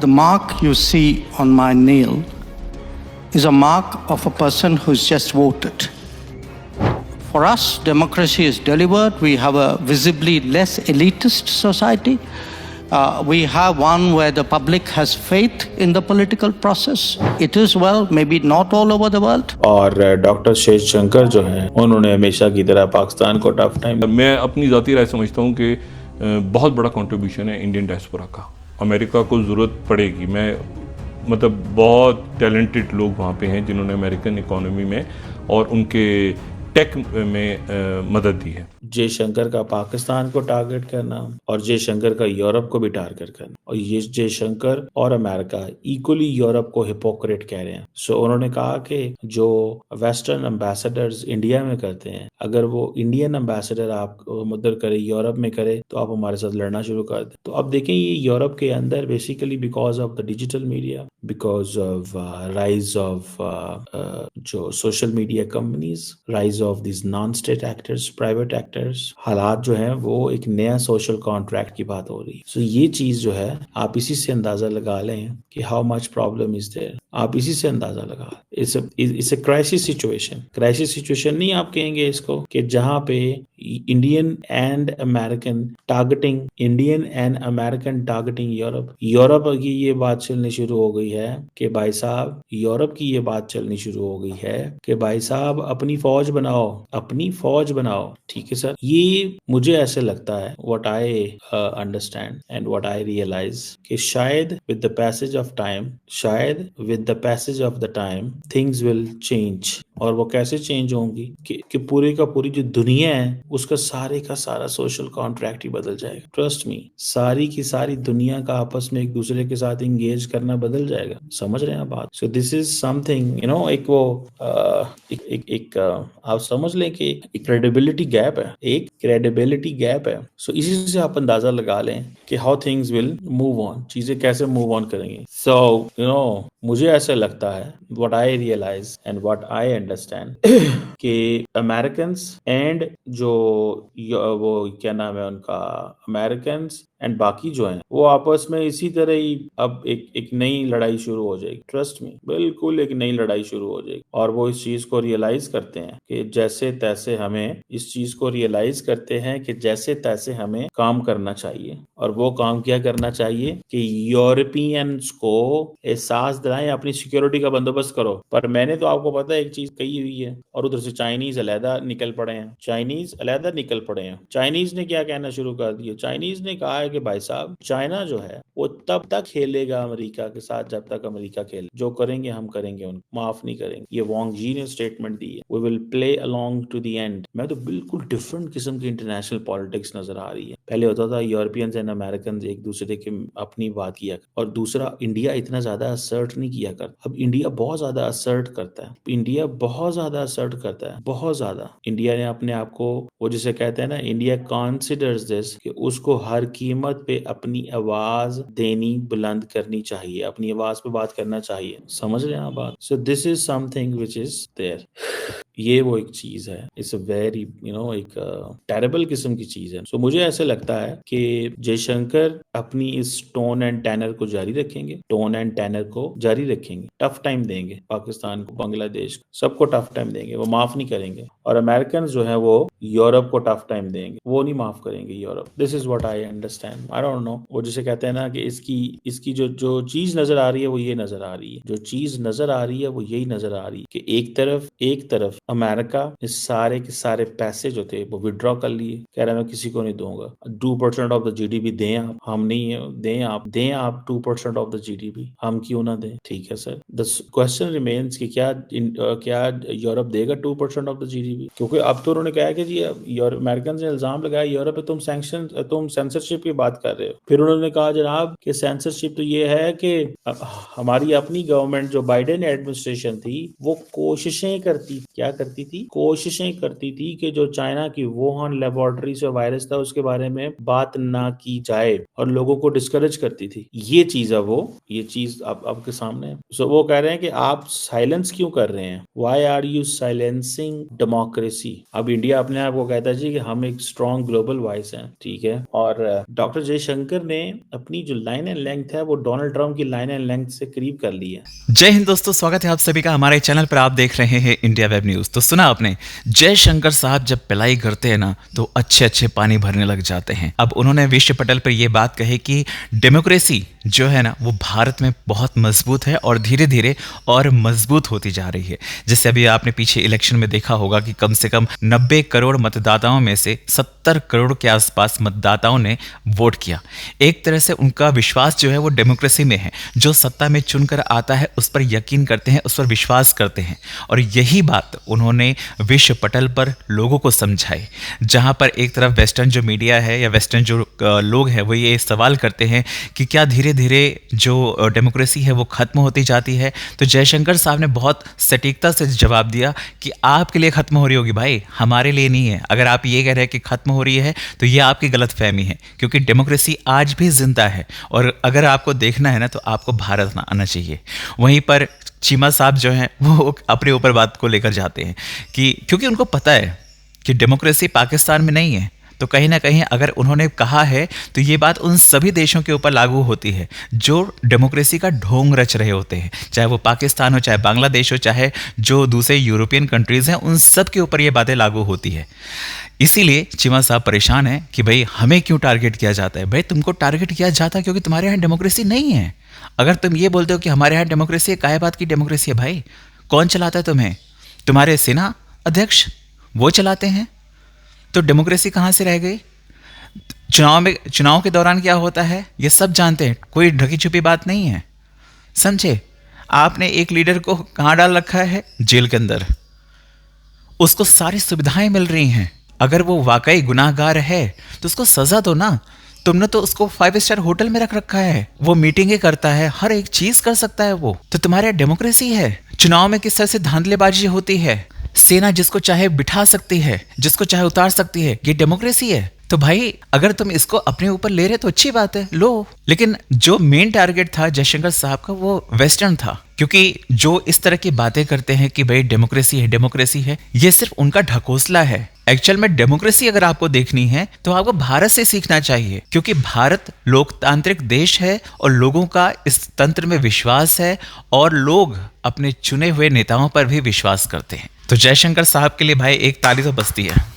The mark you see on my nail is a mark of a person who's just voted. For us, democracy is delivered. We have a visibly less elitist society. We have one where the public has faith in the political process. It is, well, maybe not all over the world. और doctor शेष शंकर जो हैं उन्होंने हमेशा की तरह पाकिस्तान को tough time. मैं अपनी ज़ाती राय समझता हूँ कि बहुत बड़ा कंट्रीब्यूशन है इंडियन डायस्पोरा का। अमेरिका को ज़रूरत पड़ेगी। मैं मतलब बहुत टैलेंटेड लोग वहाँ पे हैं जिन्होंने अमेरिकन इकोनॉमी में और उनके टेक में मदद दी है। जयशंकर का पाकिस्तान को टारगेट करना और जयशंकर का यूरोप को भी टारगेट करना, और ये जयशंकर और अमेरिका इक्वली यूरोप को हिपोक्रेट कह रहे हैं। सो उन्होंने कहा कि जो वेस्टर्न एम्बेसडर्स इंडिया में करते हैं, अगर वो इंडियन एम्बेसडर आप उधर करे, यूरोप में करे, तो आप हमारे साथ लड़ना शुरू कर दें। तो अब देखें ये यूरोप के अंदर basically because of the digital media, because of rise of जो social media companies, rise of this non state actors, private actors, हालात जो है वो एक नया सोशल कॉन्ट्रैक्ट की बात हो रही है। सो ये चीज जो है आप इसी से अंदाजा लगा लें कि how much problem is there. आप इसी से अंदाजा लगा, it's a crisis situation. Crisis situation नहीं आप कहेंगे इसको, कि जहां पे Indian and American targeting, Indian and American targeting Europe, Europe की ये बात चलनी शुरू हो गई है कि भाई साहब, यूरोप की ये बात चलनी शुरू हो गई है कि भाई साहब अपनी फौज बनाओ, अपनी फौज बनाओ। ठीक है सर, ये मुझे ऐसे लगता है, what I understand and what I realise, कि शायद with the passage of time, शायद with the passage of the time things will change. और वो कैसे चेंज होंगी कि पूरी का पूरी जो दुनिया है उसका सारे का सारा सोशल कॉन्ट्रैक्ट ही बदल जाएगा। ट्रस्ट मी, सारी की सारी दुनिया का आपस में एक दूसरे के साथ इंगेज करना बदल जाएगा। समझ रहे हैं बात? So this is something, you know, एक वो एक आप समझ लें कि एक क्रेडिबिलिटी गैप है, एक क्रेडिबिलिटी गैप है। सो इसी से आप अंदाजा लगा लें कि how things will move on, चीजें कैसे मूव ऑन करेंगी। सो यू नो, मुझे ऐसा लगता है, what I realise and what I understand, कि अमेरिकन एंड जो वो क्या नाम है उनका, अमेरिकन एंड बाकी जो हैं वो आपस में इसी तरह ही अब एक नई लड़ाई शुरू हो जाएगी। ट्रस्ट मी, बिल्कुल एक नई लड़ाई शुरू हो जाएगी। और वो इस चीज को रियलाइज करते हैं कि जैसे तैसे हमें, इस चीज को रियलाइज करते हैं कि जैसे तैसे हमें काम करना चाहिए। और वो काम क्या करना चाहिए कि यूरोपियंस को एहसास दिलाएं, अपनी सिक्योरिटी का बंदोबस्त करो। पर मैंने तो आपको पता है एक चीज कही हुई है, और उधर से चाइनीज अलहदा निकल पड़े हैं, चाइनीज अलहदा निकल पड़े हैं। चाइनीज ने क्या कहना शुरू कर दिया? चाइनीज ने कहा है कि भाई साहब, चाइना जो है वो तब तक खेलेगा अमेरिका के साथ जब तक अमेरिका खेले, जो करेंगे हम करेंगे, उनको माफ नहीं करेंगे। ये वांग जी ने स्टेटमेंट दी है, we will play along to the end. मैं तो बिल्कुल डिफरेंट किस्म की इंटरनेशनल पॉलिटिक्स नजर आ रही है। पहले होता था यूरोपियंस एंड अमेरिकन एक दूसरे के अपनी बात किया, और दूसरा इंडिया इतना ज्यादा असर्ट नहीं किया कर। अब इंडिया बहुत ज्यादा असर्ट करता है, इंडिया बहुत ज्यादा असर्ट करता है, बहुत ज्यादा। इंडिया ने अपने आप को, वो जिसे कहते हैं ना, इंडिया कॉन्सिडर्स दिस, कि उसको हर कीमत पे अपनी आवाज देनी, बुलंद करनी चाहिए, अपनी आवाज पे बात करना चाहिए। समझ रहे हैं आप बात? So this is something which is there. ये वो एक चीज है, it's a very, you know, एक टेरेबल किस्म की चीज है। सो मुझे ऐसे लगता है कि जयशंकर अपनी इस टोन एंड टैनर को जारी रखेंगे, टोन एंड टैनर को जारी रखेंगे, टफ टाइम देंगे पाकिस्तान को, बांग्लादेश को, सबको टफ टाइम देंगे, वो माफ नहीं करेंगे। और अमेरिकन जो है वो यूरोप को टफ टाइम देंगे, वो नहीं माफ करेंगे Europe. This is what I understand. I don't know, वो जिसे कहते हैं ना कि इसकी जो चीज नजर आ रही है वो ये नजर आ रही है, जो चीज नजर आ रही है वो यही नजर आ रही है कि एक तरफ अमेरिका इस सारे के सारे पैसे जो थे वो विड्रॉ कर लिए, कह रहा है मैं किसी को नहीं दूंगा। 2% ऑफ द जीडीपी दें आप, हम नहीं दें आप 2% ऑफ द जीडीपी, हम क्यों ना दें? ठीक है सर, द क्वेश्चन रिमेन्स कि क्या यूरोप देगा 2% ऑफ द जीडीपी? क्योंकि अब तो उन्होंने कहा कि जी अमेरिकन ने इल्जाम लगाया यूरोप पे तुम सेंसरशिप की बात कर रहे हो। फिर उन्होंने कहा जनाब कि सेंसरशिप तो ये है कि हमारी अपनी गवर्नमेंट जो बाइडेन एडमिनिस्ट्रेशन थी वो कोशिशें करती, क्या करती थी, कोशिशें करती थी कि जो चाइना की वुहान लेबोरेटरी से वायरस था उसके बारे में बात ना की जाए और लोगों को डिस्करेज करती थी। ये चीज अब ये चीज अब आपके सामने है। सो वो कह रहे हैं कि आप साइलेंस क्यों कर रहे हैं? Why are you silencing democracy? अब इंडिया अपने आप को कहता है जी कि हम एक स्ट्रॉन्ग ग्लोबल वॉइस हैं, ठीक है। और डॉक्टर जयशंकर ने अपनी जो लाइन एंड लेंथ है वो डोनाल्ड ट्रंप की लाइन एंड लेंथ से करीब कर ली है। जय हिंद दोस्तों, स्वागत है आप सभी का हमारे चैनल पर। आप देख रहे हैं इंडिया वेब न्यूज। तो सुना आपने, जयशंकर साहब जब पिलाई करते हैं ना तो अच्छे अच्छे पानी भरने लग जाते हैं। अब उन्होंने विश्व पटल पर यह बात कही कि डेमोक्रेसी जो है ना वो भारत में बहुत मजबूत है और धीरे धीरे और मजबूत होती जा रही है। जैसे अभी आपने पीछे इलेक्शन में देखा होगा कि कम से कम 90 करोड़ मतदाताओं में से 70 करोड़ के आसपास मतदाताओं ने वोट किया। एक तरह से उनका विश्वास जो है वो डेमोक्रेसी में है। जो सत्ता में चुनकर आता है उस पर यकीन करते हैं, उस पर विश्वास करते हैं। और यही बात उन्होंने विश्व पटल पर लोगों को समझाई, जहां पर एक तरफ वेस्टर्न जो मीडिया है या वेस्टर्न जो लोग हैं वो ये सवाल करते हैं कि क्या धीरे धीरे जो डेमोक्रेसी है वो खत्म होती जाती है। तो जयशंकर साहब ने बहुत सटीकता से जवाब दिया कि आपके लिए खत्म हो रही होगी भाई, हमारे लिए नहीं है। अगर आप ये कह रहे हैं कि खत्म हो रही है तो ये आपकी गलतफहमी है, क्योंकि डेमोक्रेसी आज भी जिंदा है। और अगर आपको देखना है ना तो आपको भारत आना चाहिए। वहीं पर चीमा साहब जो हैं वो अपने ऊपर बात को लेकर जाते हैं कि क्योंकि उनको पता है कि डेमोक्रेसी पाकिस्तान में नहीं है, तो कहीं ना कहीं अगर उन्होंने कहा है तो ये बात उन सभी देशों के ऊपर लागू होती है जो डेमोक्रेसी का ढोंग रच रहे होते हैं, चाहे वो पाकिस्तान हो, चाहे बांग्लादेश हो, चाहे जो दूसरे यूरोपियन कंट्रीज हैं, उन सब के ऊपर ये बातें लागू होती है। इसीलिए चीमा साहब परेशान है कि भाई हमें क्यों टारगेट किया जाता है। भाई तुमको टारगेट किया जाता है क्योंकि तुम्हारे यहाँ डेमोक्रेसी नहीं है। अगर तुम ये बोलते हो कि हमारे यहाँ डेमोक्रेसी है, काय बात की डेमोक्रेसी है भाई? कौन चलाता है तुम्हें? तुम्हारे सेना अध्यक्ष वो चलाते हैं, तो डेमोक्रेसी कहाँ से रह गई? चुनाव के दौरान क्या होता है ये सब जानते हैं, कोई ढकी छुपी बात नहीं है, समझे? आपने एक लीडर को कहाँ डाल रखा है? जेल के अंदर। उसको सारी सुविधाएं मिल रही हैं। अगर वो वाकई गुनाहगार है तो उसको सजा दो ना। तुमने तो उसको 5 स्टार होटल में रख रखा है, वो मीटिंगें करता है, हर एक चीज कर सकता है वो। तो तुम्हारे यहाँ डेमोक्रेसी है? चुनाव में किस तरह से धांधलेबाजी होती है, सेना जिसको चाहे बिठा सकती है, जिसको चाहे उतार सकती है, ये डेमोक्रेसी है। तो भाई अगर तुम इसको अपने ऊपर ले रहे तो अच्छी बात है, लो। लेकिन जो मेन टारगेट था जयशंकर साहब का वो वेस्टर्न था, क्योंकि जो इस तरह की बातें करते हैं कि भाई डेमोक्रेसी है, ये सिर्फ उनका ढकोसला है। एक्चुअल में डेमोक्रेसी अगर आपको देखनी है तो आपको भारत से सीखना चाहिए, क्योंकि भारत लोकतांत्रिक देश है और लोगों का इस तंत्र में विश्वास है और लोग अपने चुने हुए नेताओं पर भी विश्वास करते हैं। तो जयशंकर साहब के लिए भाई एक ताली तो बजती है।